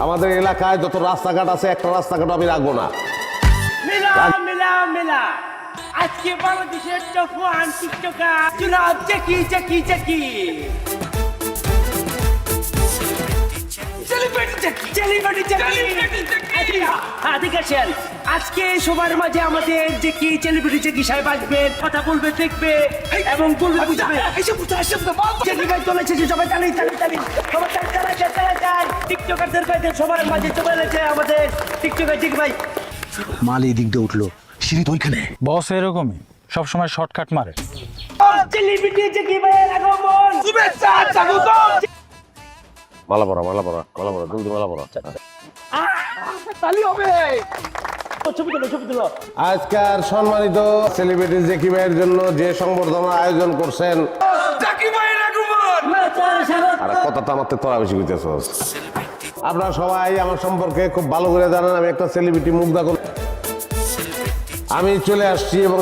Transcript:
আমাদের এলাকায় যত রাস্তাঘাট আছে একটা রাস্তাঘাট আমি রাখবো না। মিলা মিলা মিলা আজকে বাংলাদেশের টপ ওয়ান টিকটকার জনাব জ্যাকি জ্যাকি জ্যাকি আজকে সবার মাঝে আমাদের যে কি সেলিব্রিটি জ্যাকি সাহেব আসবেন, কথা বলবে, দেখবে এবং বলবে বুঝবে। জ্যাকি ভাই চলেছে, সবাই তালি তালি তালি, সবাই তালি তালি তালি তালি। টিকটকারদের ভাইদের সবার মাঝে চলে এসেছে আমাদের টিকটকার জ্যাকি ভাই। মাল এই দিক দিয়ে উঠলো, সিঁড়ি তো ওইখানে। বস এরকমই সবসময় শর্টকাট মারে। সেলিব্রিটি জ্যাকি ভাইয়ের আগমন, শুভেচ্ছা স্বাগতম। মালা পড়া মালা পড়া মালা পড়া জলদি মালা পড়া। তালি হবে, ছবি তুলো ছবি তুলো। আজকের সম্মানিত সেলিব্রিটি জ্যাকি ভাইয়ের জন্য যে সংবর্ধনা আয়োজন করছেন, আর কথা তো আমার তোরা বেশি বুঝতেছ। আপনারা সবাই আমার সম্পর্কে খুব ভালো করে জানেন, আমি একটা সেলিব্রিটি মুগ্ধা। আমি চলে আসছি এবং